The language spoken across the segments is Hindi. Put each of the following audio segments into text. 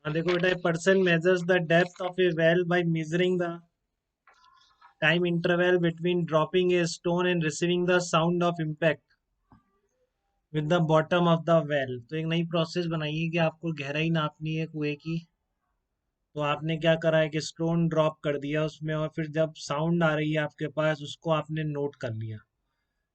हाँ देखो बेटा, person measures the depth of A well by measuring the time interval between dropping a stone and receiving the sound of impact with the bottom of the well. तो एक नई प्रोसेस बनाइए कि आपको गहराई नापनी है कुएं की। तो आपने क्या करा है कि स्टोन ड्रॉप कर दिया उसमें, और फिर जब साउंड आ रही है आपके पास उसको आपने नोट कर लिया।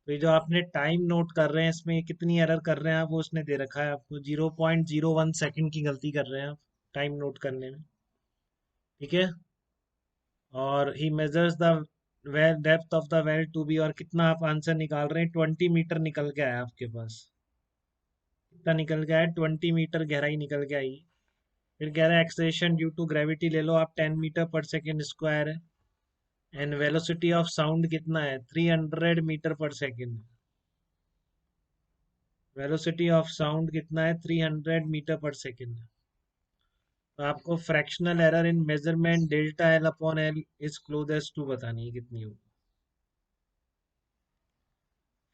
तो ये जो आपने टाइम नोट कर रहे हैं इसमें ये कितनी एरर कर रहे हैं आप, वो उसने दे रखा है आपको 0.01 सेकंड की गलती कर रहे हैं आप टाइम नोट करने में। ठीक है। और he measures the well depth of the well to be, और कितना आप आंसर निकाल रहे हैं, 20 मीटर निकल के आया आपके पास। कितना निकल के आया, 20 मीटर गहराई निकल के आई। फिर कह रहा है एक्सेलरेशन ड्यू टू ग्रेविटी ले लो आप, 10 मीटर पर सेकेंड स्क्वायर है। एंड वेलोसिटी ऑफ साउंड कितना है, 300 मीटर पर सेकेंड। वेलोसिटी ऑफ साउंड कितना है, 300 मीटर पर सेकेंड। तो आपको fractional error in measurement delta L upon L is closest to बतानी है कितनी होगी।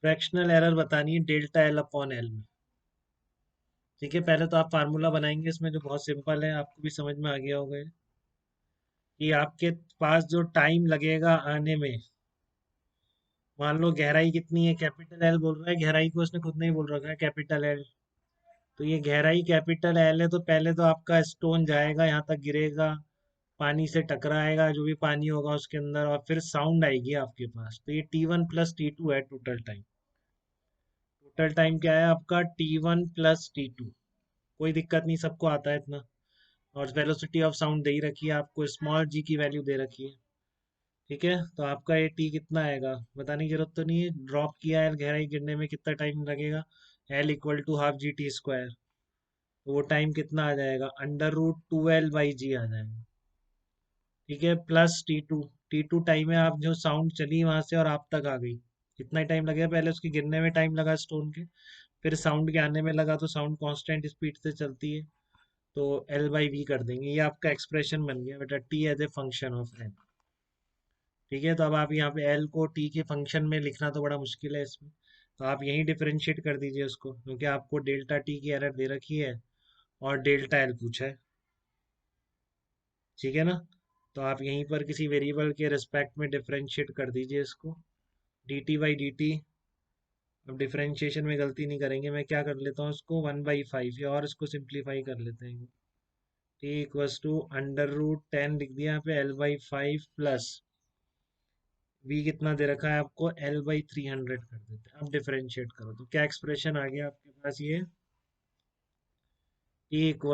फ्रैक्शनल एरर बतानी है डेल्टा एल अपॉन एल में। ठीक है, पहले तो आप फार्मूला बनाएंगे इसमें जो बहुत सिंपल है, आपको भी समझ में आ गया होगा ये, कि आपके पास जो टाइम लगेगा आने में, मान लो गहराई कितनी है, कैपिटल एल बोल रहा है गहराई को, उसने खुद नहीं बोल रखा है कैपिटल एल। तो ये गहराई कैपिटल एल है, तो पहले तो आपका स्टोन जाएगा यहाँ तक, गिरेगा, पानी से टकराएगा जो भी पानी होगा उसके अंदर, और फिर साउंड आएगी आपके पास। तो ये T1 + T2 है टोटल टाइम। टोटल टाइम क्या है आपका, T1 + T2। कोई दिक्कत नहीं, सबको आता है इतना। और वेलोसिटी ऑफ साउंड दे ही रखी है आपको, स्मॉल जी की वैल्यू दे रखी है। ठीक है, तो आपका ये टी कितना आएगा बताने की जरूरत तो नहीं है, ड्रॉप किया है गहराई गिरने में कितना टाइम लगेगा, L = ½ GT²। तो वो टाइम कितना आ जाएगा, √2L/G आ जाएगा। ठीक है, प्लस टी टू टाइम है, आप जो साउंड चली वहां से और आप तक आ गई, कितना टाइम लगेगा, पहले उसके गिरने में टाइम लगा स्टोन के, फिर साउंड के आने में लगा, तो साउंड कांस्टेंट स्पीड से चलती है, तो L/V कर देंगे। ये आपका एक्सप्रेशन बन गया बेटा, T as a function of L. ठीक है, तो अब आप यहाँ पे एल को टी के फंक्शन में लिखना तो बड़ा मुश्किल है इसमें, तो आप यहीं डिफरेंशिएट कर दीजिए उसको, क्योंकि आपको डेल्टा टी की एरर दे रखी है और डेल्टा एल पूछा है। ठीक है ना, तो आप यहीं पर किसी वेरिएबल के रिस्पेक्ट में डिफरेंशिएट कर दीजिए इसको, dt/dt। अब डिफरेंशिएशन में गलती नहीं करेंगे, मैं क्या कर लेता हूँ इसको 1/5, या और इसको सिंप्लीफाई कर लेते हैं। T = √10 लिख दिया यहाँ पे, L/5 प्लस v कितना दे रखा है आपको, L/300 कर देते हैं। अब डिफरेंशिएट करो तो क्या एक्सप्रेशन आ गया आपके पास, ये T =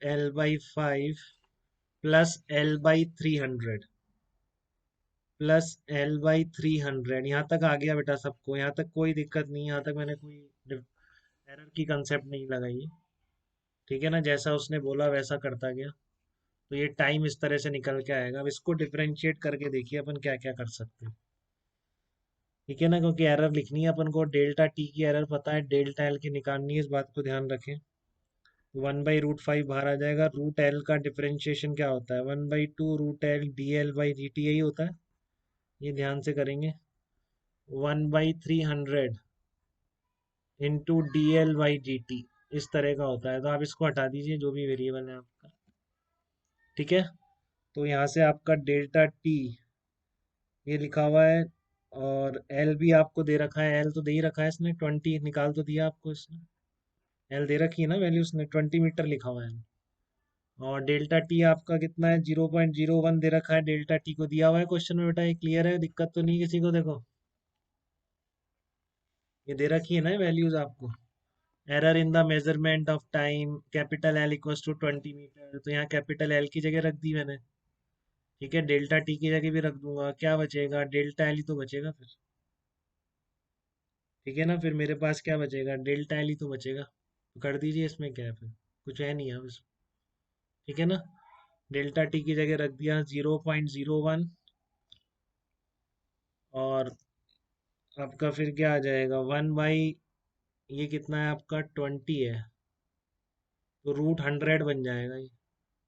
√L/5 plus L/300 plus L/300। यहाँ तक आ गया बेटा सबको, यहाँ तक कोई दिक्कत नहीं, यहाँ तक मैंने कोई एरर की कंसेप्ट नहीं लगाई है। ठीक है ना, जैसा उसने बोला वैसा करता गया, तो ये टाइम इस तरह से निकल के आएगा। अब इसको डिफरेंशिएट करके देखिए अपन क्या क्या कर सकते हैं। ठीक है ना, क्योंकि एरर लिखनी है अपन को, डेल्टा टी की एरर पता है, डेल्टा एल की निकालनी है, इस बात को ध्यान रखें। 1/√5 बाहर आ जाएगा, रूट एल का डिफरेंशिएशन क्या होता है, 1/2 √L DL/dt, यही होता है। ये ध्यान से करेंगे, 1/300 × DL/dt, इस तरह का होता है। तो आप इसको हटा दीजिए जो भी वेरिएबल है आपका। ठीक है, तो यहाँ से आपका डेल्टा टी ये लिखा हुआ है, और एल भी आपको दे रखा है, एल तो दे ही रखा है इसने, 20 निकाल तो दिया आपको इसने, एल दे रखी है ना वैल्यू उसने, 20 मीटर लिखा हुआ है। और डेल्टा टी आपका कितना है, 0.01 दे रखा है, डेल्टा टी को दिया हुआ है क्वेश्चन में बेटा, ये क्लियर है, दिक्कत तो नहीं किसी को, देखो ये दे रखी है ना वैल्यूज आपको। Error in the measurement of time, capital L = 20 metre, तो यहाँ कैपिटल एल की जगह रख दी मैंने। ठीक है, डेल्टा टी की जगह भी रख दूंगा, क्या बचेगा, डेल्टा एल ही तो बचेगा फिर। ठीक है ना, फिर मेरे पास क्या बचेगा, डेल्टा एल ही तो बचेगा, तो कर दीजिए, इसमें क्या है फिर, कुछ है नहीं है बस। ठीक है ना, डेल्टा टी की जगह रख दिया 0.01, और आपका फिर क्या आ जाएगा, 1/, ये कितना है आपका 20 है, तो √100 बन जाएगा ये।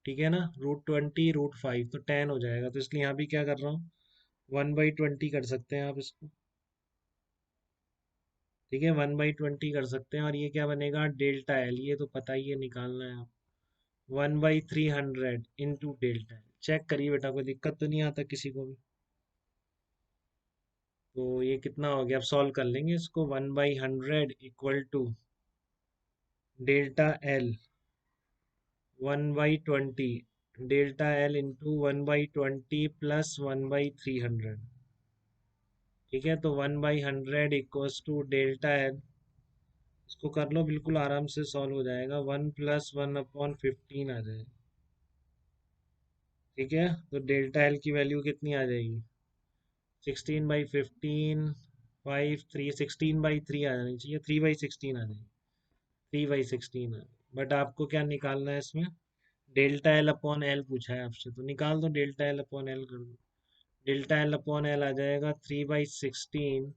ठीक है ना, √20 √5 तो 10 हो जाएगा, तो इसलिए यहाँ भी क्या कर रहा हूँ, 1/20 कर सकते हैं आप इसको। ठीक है, 1/20 कर सकते हैं, और ये क्या बनेगा, डेल्टा एल, ये तो पता ही है, निकालना है आप। 1/300 इंटू डेल्टा एल। चेक करिए बेटा, कोई दिक्कत तो नहीं आता किसी को भी? तो ये कितना हो गया, अब सॉल्व कर लेंगे इसको। 1/100 equal to delta L 1/20, delta L into 1/20 plus 1/300। ठीक है, तो 1/100 इक्वल्स टू डेल्टा एल, इसको कर लो, बिल्कुल आराम से सॉल्व हो जाएगा। 1 + 1/15 आ जाएगा। ठीक है, तो डेल्टा एल की वैल्यू कितनी आ जाएगी? 16/15, 16/3 आ जानी चाहिए, 3/16 आ जाएगी। 3/16 है। बट आपको क्या निकालना है इसमें? डेल्टा एल अपॉन एल पूछा है आपसे, तो निकाल दो, डेल्टा एल अपॉन एल कर दो। डेल्टा एल अपॉन एल आ जाएगा 3/16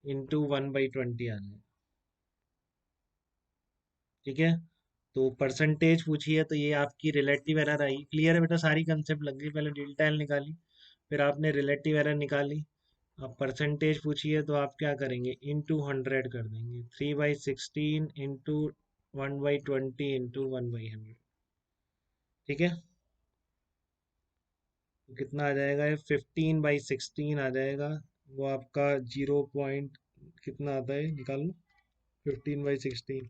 इंटू 1/20 आ जाएगा। ठीक है, तो परसेंटेज पूछी है, तो ये आपकी रिलेटिव एरर आई। क्लियर है बेटा, सारी कंसेप्ट लग गई। पहले डेल्टा एल निकाली, फिर आपने रिलेटिव एरर निकाली। अब परसेंटेज पूछी है, तो आप क्या करेंगे? इंटू 100 कर देंगे। 3/16 इंटू 1/20 इंटू 1/100। ठीक है, तो कितना आ जाएगा? ये 15/16 आ जाएगा। वो आपका 0 पॉइंट कितना आता है, निकाल लो। 15/16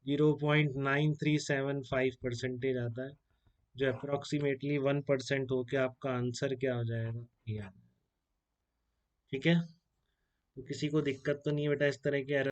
0.9375 परसेंटेज आता है, जो अप्रोक्सीमेटली 1% होके आपका आंसर क्या हो जाएगा, ये आ जाएगा। ठीक है, तो किसी को दिक्कत तो नहीं है बेटा इस तरह के